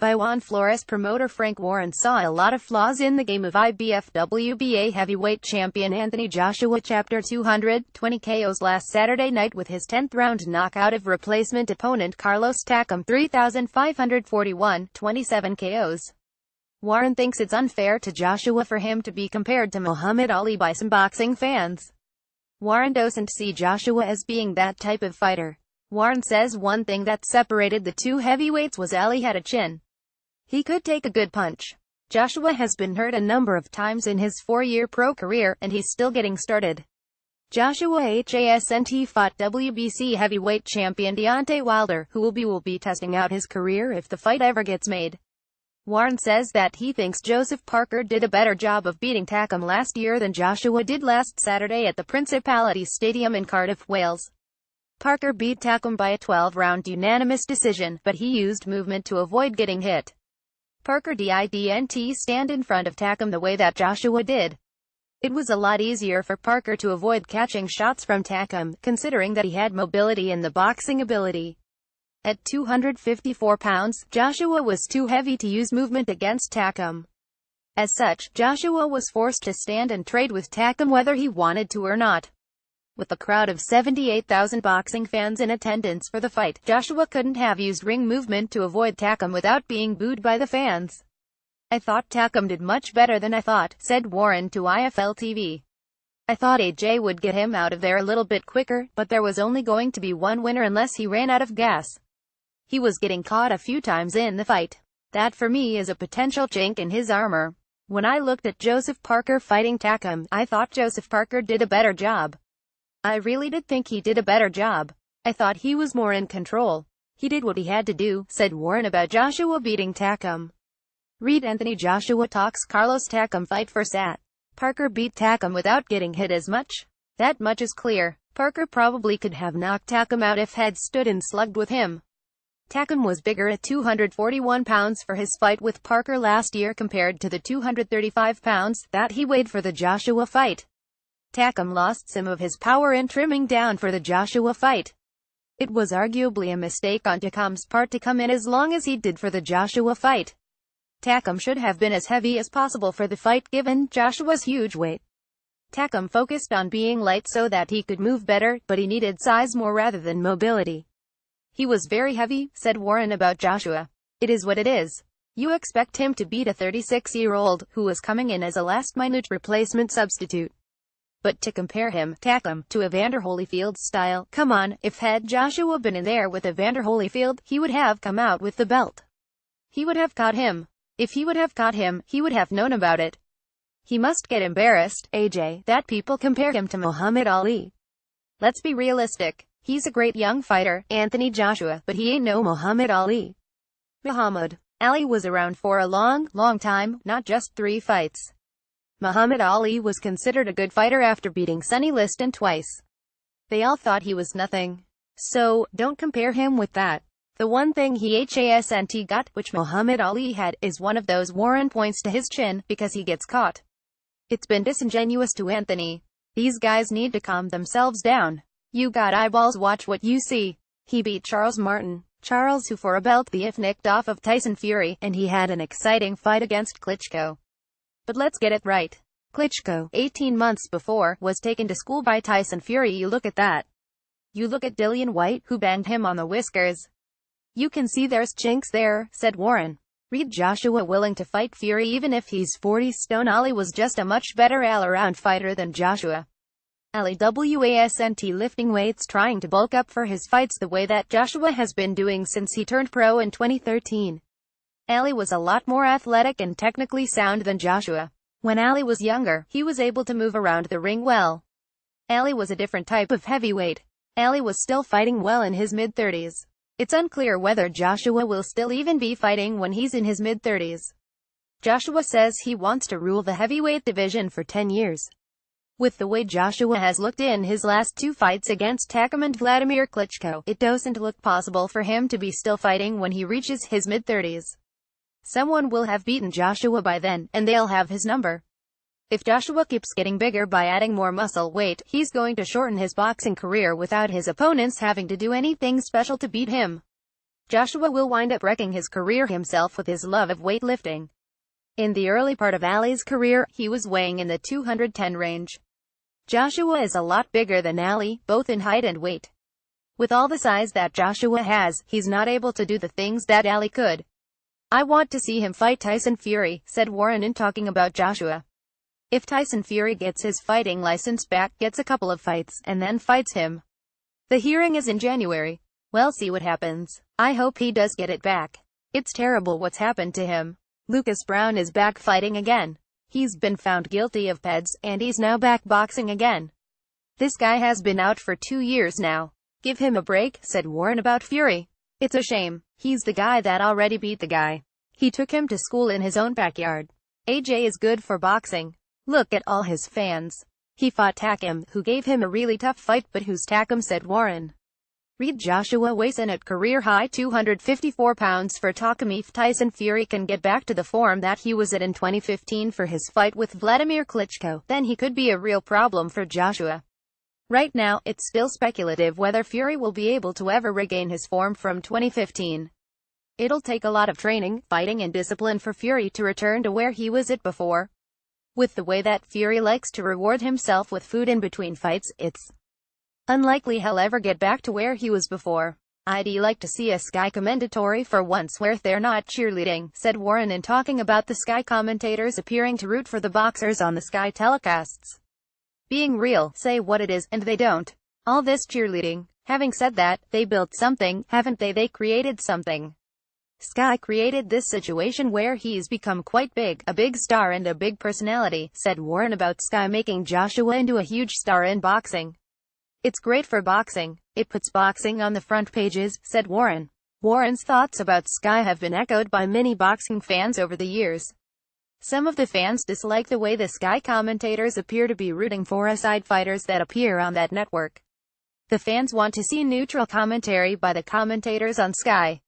by Juan. Flores promoter Frank Warren saw a lot of flaws in the game of IBFWBA heavyweight champion Anthony Joshua. Chapter 220 KOs last Saturday night with his 10th round knockout of replacement opponent Carlos Takam. 3,541, 27 KOs. Warren thinks it's unfair to Joshua for him to be compared to Muhammad Ali by some boxing fans. Warren doesn't see Joshua as being that type of fighter. Warren says one thing that separated the two heavyweights was Ali had a chin. He could take a good punch. Joshua has been hurt a number of times in his 4-year pro career, and he's still getting started. Joshua hasn't fought WBC heavyweight champion Deontay Wilder, who will be testing out his career if the fight ever gets made. Warren says that he thinks Joseph Parker did a better job of beating Takam last year than Joshua did last Saturday at the Principality Stadium in Cardiff, Wales. Parker beat Takam by a 12-round unanimous decision, but he used movement to avoid getting hit. Parker didn't stand in front of Takam the way that Joshua did. It was a lot easier for Parker to avoid catching shots from Takam, considering that he had mobility and the boxing ability. At 254 pounds, Joshua was too heavy to use movement against Takam. As such, Joshua was forced to stand and trade with Takam whether he wanted to or not. With a crowd of 78,000 boxing fans in attendance for the fight, Joshua couldn't have used ring movement to avoid Takam without being booed by the fans. "I thought Takam did much better than I thought," said Warren to IFL TV. "I thought AJ would get him out of there a little bit quicker, but there was only going to be one winner unless he ran out of gas. He was getting caught a few times in the fight. That for me is a potential chink in his armor. When I looked at Joseph Parker fighting Takam, I thought Joseph Parker did a better job. I really did think he did a better job. I thought he was more in control. He did what he had to do," said Warren about Joshua beating Takam. Read Anthony Joshua talks Carlos Takam fight for Sat. Parker beat Takam without getting hit as much. That much is clear. Parker probably could have knocked Takam out if had stood and slugged with him. Takam was bigger at 241 pounds for his fight with Parker last year compared to the 235 pounds that he weighed for the Joshua fight. Takam lost some of his power in trimming down for the Joshua fight. It was arguably a mistake on Takam's part to come in as long as he did for the Joshua fight. Takam should have been as heavy as possible for the fight given Joshua's huge weight. Takam focused on being light so that he could move better, but he needed size more rather than mobility. He was very heavy, said Warren about Joshua. It is what it is. You expect him to beat a 36-year-old, who was coming in as a last-minute replacement substitute. But to compare him, Takam, to Evander Holyfield's style, come on, if had Joshua been in there with Evander Holyfield, he would have come out with the belt. He would have caught him. If he would have caught him, he would have known about it. He must get embarrassed, AJ, that people compare him to Muhammad Ali. Let's be realistic. He's a great young fighter, Anthony Joshua, but he ain't no Muhammad Ali. Muhammad Ali was around for a long time, not just 3 fights. Muhammad Ali was considered a good fighter after beating Sonny Liston twice. They all thought he was nothing. So, don't compare him with that. The one thing he hasn't got, which Muhammad Ali had, is one of those. Warren points to his chin, because he gets caught. It's been disingenuous to Anthony. These guys need to calm themselves down. You got eyeballs, watch what you see. He beat Charles Martin. Charles, who for a belt BF nicked off of Tyson Fury, and he had an exciting fight against Klitschko. But let's get it right. Klitschko, 18 months before, was taken to school by Tyson Fury. You look at that. You look at Dillian White, who banged him on the whiskers. You can see there's chinks there, said Warren. Read Joshua willing to fight Fury even if he's 40 stone. Ali was just a much better all-around fighter than Joshua. Ali wasn't lifting weights trying to bulk up for his fights the way that Joshua has been doing since he turned pro in 2013. Ali was a lot more athletic and technically sound than Joshua. When Ali was younger, he was able to move around the ring well. Ali was a different type of heavyweight. Ali was still fighting well in his mid-30s. It's unclear whether Joshua will still even be fighting when he's in his mid-30s. Joshua says he wants to rule the heavyweight division for 10 years. With the way Joshua has looked in his last 2 fights against Takam and Vladimir Klitschko, it doesn't look possible for him to be still fighting when he reaches his mid-30s. Someone will have beaten Joshua by then, and they'll have his number. If Joshua keeps getting bigger by adding more muscle weight, he's going to shorten his boxing career without his opponents having to do anything special to beat him. Joshua will wind up wrecking his career himself with his love of weightlifting. In the early part of Ali's career, he was weighing in the 210 range. Joshua is a lot bigger than Ali, both in height and weight. With all the size that Joshua has, he's not able to do the things that Ali could. I want to see him fight Tyson Fury, said Warren in talking about Joshua. If Tyson Fury gets his fighting license back, gets a couple of fights, and then fights him. The hearing is in January. We'll see what happens. I hope he does get it back. It's terrible what's happened to him. Lucas Brown is back fighting again. He's been found guilty of PEDs, and he's now back boxing again. This guy has been out for 2 years now. Give him a break, said Warren about Fury. It's a shame. He's the guy that already beat the guy. He took him to school in his own backyard. AJ is good for boxing. Look at all his fans. He fought Takam, who gave him a really tough fight, but who's Takam, said Warren. Reed Joshua weighs in at career-high 254 pounds for Takam. If Tyson Fury can get back to the form that he was at in 2015 for his fight with Vladimir Klitschko, then he could be a real problem for Joshua. Right now, it's still speculative whether Fury will be able to ever regain his form from 2015. It'll take a lot of training, fighting and discipline for Fury to return to where he was at before. With the way that Fury likes to reward himself with food in between fights, it's unlikely he'll ever get back to where he was before. I'd like to see a Sky commendatory for once where they're not cheerleading, said Warren in talking about the Sky commentators appearing to root for the boxers on the Sky telecasts. Being real, say what it is, and they don't. All this cheerleading. Having said that, they built something, haven't they? They created something. Sky created this situation where he's become quite big, a big star and a big personality, said Warren about Sky making Joshua into a huge star in boxing. It's great for boxing. It puts boxing on the front pages, said Warren. Warren's thoughts about Sky have been echoed by many boxing fans over the years. Some of the fans dislike the way the Sky commentators appear to be rooting for aside fighters that appear on that network. The fans want to see neutral commentary by the commentators on Sky.